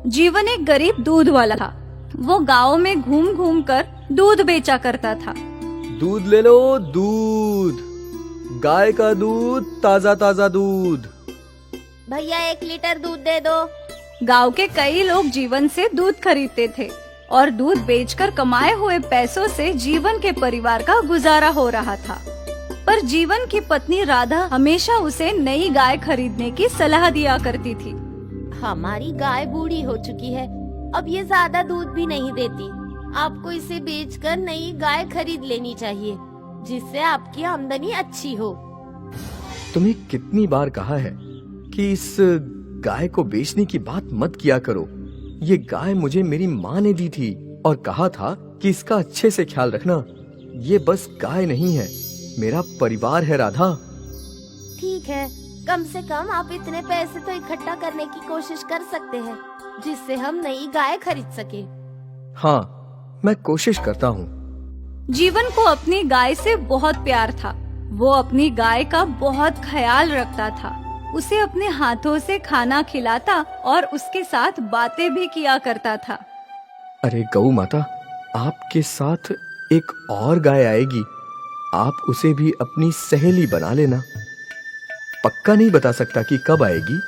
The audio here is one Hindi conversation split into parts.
जीवन एक गरीब दूध वाला था। वो गांव में घूम घूम कर दूध बेचा करता था। दूध ले लो, दूध, गाय का दूध, ताजा ताजा दूध। भैया 1 लीटर दूध दे दो। गांव के कई लोग जीवन से दूध खरीदते थे और दूध बेचकर कमाए हुए पैसों से जीवन के परिवार का गुजारा हो रहा था। पर जीवन की पत्नी राधा हमेशा उसे नई गाय खरीदने की सलाह दिया करती थी। हमारी गाय बूढ़ी हो चुकी है, अब ये ज्यादा दूध भी नहीं देती। आपको इसे बेचकर नई गाय खरीद लेनी चाहिए, जिससे आपकी आमदनी अच्छी हो। तुम्हें कितनी बार कहा है कि इस गाय को बेचने की बात मत किया करो। ये गाय मुझे मेरी माँ ने दी थी और कहा था कि इसका अच्छे से ख्याल रखना। ये बस गाय नहीं है, मेरा परिवार है राधा। ठीक है, कम से कम आप इतने पैसे तो इकट्ठा करने की कोशिश कर सकते हैं, जिससे हम नई गाय खरीद सके। हाँ, मैं कोशिश करता हूँ। जीवन को अपनी गाय से बहुत प्यार था। वो अपनी गाय का बहुत ख्याल रखता था। उसे अपने हाथों से खाना खिलाता और उसके साथ बातें भी किया करता था। अरे गौ माता, आपके साथ एक और गाय आएगी, आप उसे भी अपनी सहेली बना लेना। पक्का नहीं बता सकता कि कब आएगी,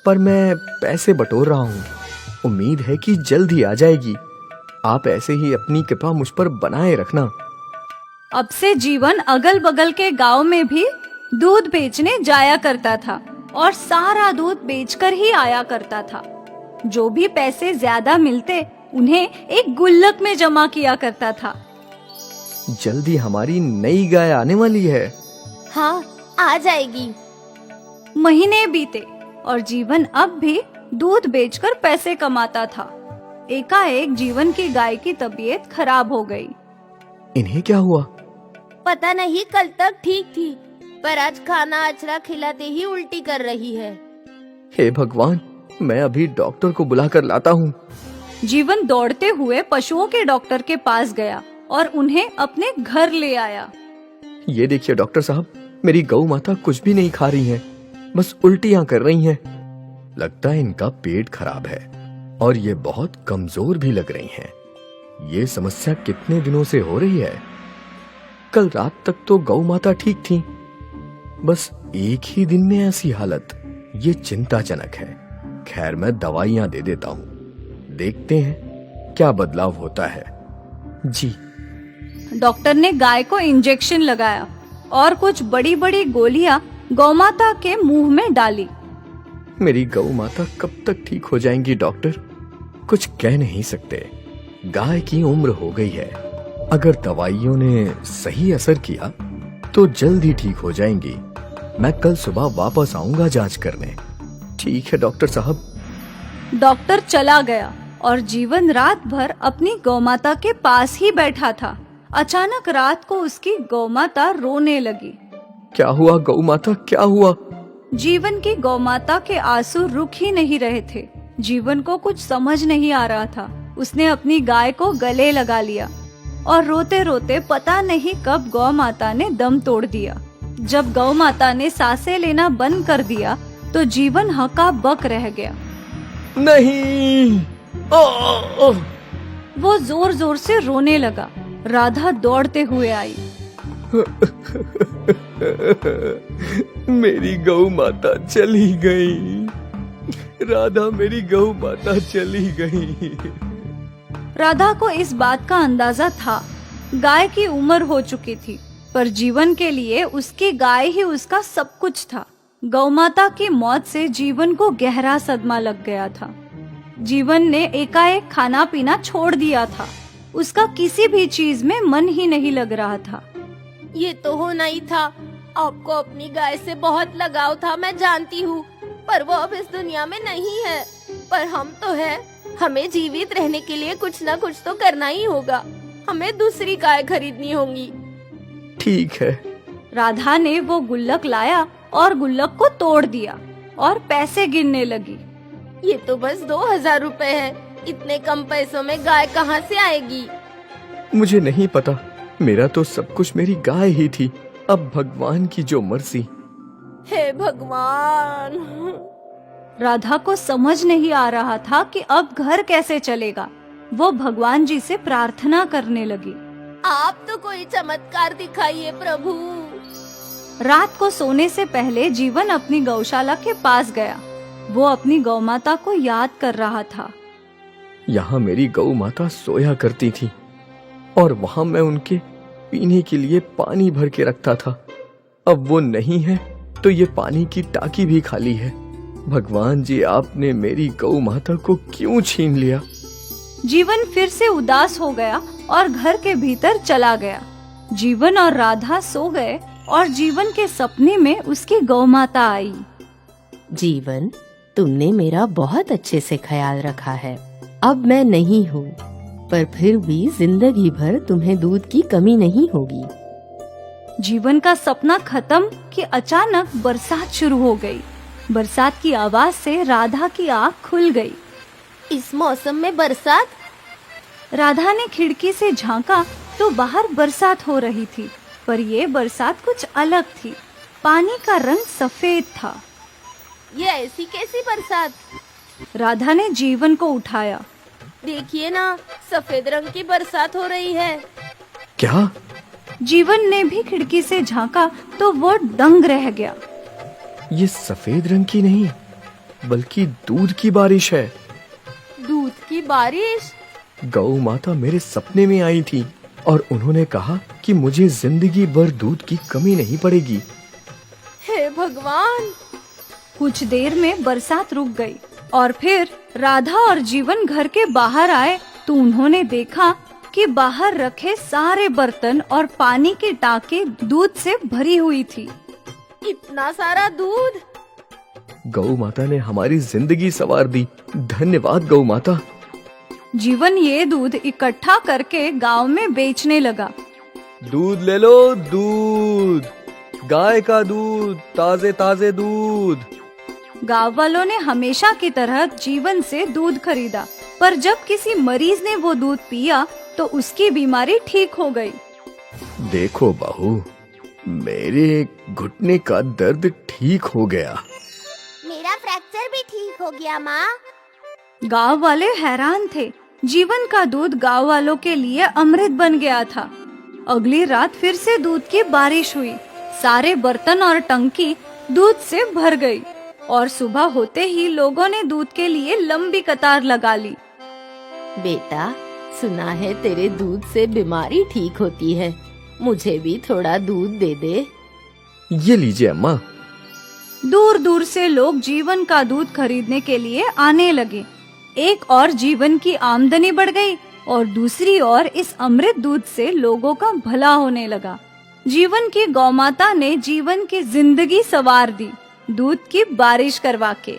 पर मैं पैसे बटोर रहा हूँ। उम्मीद है कि जल्द ही आ जाएगी। आप ऐसे ही अपनी कृपा मुझ पर बनाए रखना। अब से जीवन अगल बगल के गांव में भी दूध बेचने जाया करता था और सारा दूध बेचकर ही आया करता था। जो भी पैसे ज्यादा मिलते उन्हें एक गुल्लक में जमा किया करता था। जल्दी हमारी नई गाय आने वाली है। हाँ, आ जाएगी। महीने बीते और जीवन अब भी दूध बेचकर पैसे कमाता था। एकाएक जीवन की गाय की तबीयत खराब हो गई। इन्हें क्या हुआ? पता नहीं, कल तक ठीक थी, पर आज खाना अचरा खिलाते ही उल्टी कर रही है। हे भगवान, मैं अभी डॉक्टर को बुलाकर लाता हूँ। जीवन दौड़ते हुए पशुओं के डॉक्टर के पास गया और उन्हें अपने घर ले आया। ये देखिए डॉक्टर साहब, मेरी गौ माता कुछ भी नहीं खा रही है, बस उल्टियाँ कर रही हैं। लगता है इनका पेट खराब है और ये बहुत कमजोर भी लग रही हैं। ये समस्या कितने दिनों से हो रही है? कल रात तक तो गौ माता ठीक थी, बस एक ही दिन में ऐसी हालत, ये चिंताजनक है। खैर, मैं दवाइयां दे देता हूँ, देखते हैं क्या बदलाव होता है। जी। डॉक्टर ने गाय को इंजेक्शन लगाया और कुछ बड़ी बड़ी गोलियां गौमाता के मुंह में डाली। मेरी गौ माता कब तक ठीक हो जाएंगी डॉक्टर? कुछ कह नहीं सकते। गाय की उम्र हो गई है, अगर दवाइयों ने सही असर किया तो जल्द ही ठीक हो जाएंगी। मैं कल सुबह वापस आऊंगा जांच करने। ठीक है डॉक्टर साहब। डॉक्टर चला गया और जीवन रात भर अपनी गौमाता के पास ही बैठा था। अचानक रात को उसकी गौमाता रोने लगी। क्या हुआ गौ माता, क्या हुआ? जीवन की गौमाता के आंसू रुक ही नहीं रहे थे। जीवन को कुछ समझ नहीं आ रहा था। उसने अपनी गाय को गले लगा लिया और रोते रोते पता नहीं कब गौ माता ने दम तोड़ दिया। जब गौ माता ने सांसें लेना बंद कर दिया तो जीवन हका बक रह गया। नहीं। वो जोर जोर से रोने लगा। राधा दौड़ते हुए आई। मेरी गौ माता चली गई। राधा, मेरी गौ माता चली गई। राधा को इस बात का अंदाजा था। गाय की उम्र हो चुकी थी, पर जीवन के लिए उसकी गाय ही उसका सब कुछ था। गौमाता की मौत से जीवन को गहरा सदमा लग गया था। जीवन ने एकाएक खाना पीना छोड़ दिया था। उसका किसी भी चीज में मन ही नहीं लग रहा था। ये तो होना ही था। आपको अपनी गाय से बहुत लगाव था, मैं जानती हूँ, पर वो अब इस दुनिया में नहीं है। पर हम तो है। हमें जीवित रहने के लिए कुछ न कुछ तो करना ही होगा। हमें दूसरी गाय खरीदनी होगी। ठीक है। राधा ने वो गुल्लक लाया और गुल्लक को तोड़ दिया और पैसे गिनने लगी। ये तो बस 2000 रुपए है। इतने कम पैसों में गाय कहाँ से आएगी? मुझे नहीं पता, मेरा तो सब कुछ मेरी गाय ही थी। अब भगवान की जो मर्जी। हे भगवान। राधा को समझ नहीं आ रहा था कि अब घर कैसे चलेगा। वो भगवान जी से प्रार्थना करने लगी। आप तो कोई चमत्कार दिखाइए प्रभु। रात को सोने से पहले जीवन अपनी गौशाला के पास गया। वो अपनी गौ माता को याद कर रहा था। यहाँ मेरी गौ माता सोया करती थी और वहां मैं उनके पीने के लिए पानी भर के रखता था। अब वो नहीं है तो ये पानी की टाकी भी खाली है। भगवान जी, आपने मेरी गौ माता को क्यों छीन लिया? जीवन फिर से उदास हो गया और घर के भीतर चला गया। जीवन और राधा सो गए और जीवन के सपने में उसकी गौ माता आई। जीवन, तुमने मेरा बहुत अच्छे से ख्याल रखा है। अब मैं नहीं हूँ, पर फिर भी जिंदगी भर तुम्हें दूध की कमी नहीं होगी। जीवन का सपना खत्म कि अचानक बरसात शुरू हो गई। बरसात की आवाज से राधा की आँख खुल गई। इस मौसम में बरसात? राधा ने खिड़की से झांका तो बाहर बरसात हो रही थी, पर ये बरसात कुछ अलग थी। पानी का रंग सफेद था। ये ऐसी कैसी बरसात? राधा ने जीवन को उठाया। देखिए ना, सफेद रंग की बरसात हो रही है। क्या? जीवन ने भी खिड़की से झांका तो वो दंग रह गया। ये सफेद रंग की नहीं बल्कि दूध की बारिश है। दूध की बारिश? गौ माता मेरे सपने में आई थी और उन्होंने कहा कि मुझे जिंदगी भर दूध की कमी नहीं पड़ेगी। हे भगवान! कुछ देर में बरसात रुक गई और फिर राधा और जीवन घर के बाहर आए तो उन्होंने देखा कि बाहर रखे सारे बर्तन और पानी की टांकी दूध से भरी हुई थी। इतना सारा दूध! गौ माता ने हमारी जिंदगी संवार दी। धन्यवाद गौ माता। जीवन ये दूध इकट्ठा करके गांव में बेचने लगा। दूध ले लो, दूध, गाय का दूध, ताजे ताजे दूध। गांव वालों ने हमेशा की तरह जीवन से दूध खरीदा, पर जब किसी मरीज ने वो दूध पिया तो उसकी बीमारी ठीक हो गई। देखो बहू, मेरे घुटने का दर्द ठीक हो गया। मेरा फ्रैक्चर भी ठीक हो गया माँ। गांव वाले हैरान थे। जीवन का दूध गांव वालों के लिए अमृत बन गया था। अगली रात फिर से दूध की बारिश हुई। सारे बर्तन और टंकी दूध से भर गई और सुबह होते ही लोगों ने दूध के लिए लंबी कतार लगा ली। बेटा, सुना है तेरे दूध से बीमारी ठीक होती है। मुझे भी थोड़ा दूध दे दे। ये लीजिए अम्मा। दूर दूर से लोग जीवन का दूध खरीदने के लिए आने लगे। एक और जीवन की आमदनी बढ़ गई और दूसरी ओर इस अमृत दूध से लोगों का भला होने लगा। जीवन की गौमाता ने जीवन की जिंदगी संवार दी, दूध की बारिश करवा के।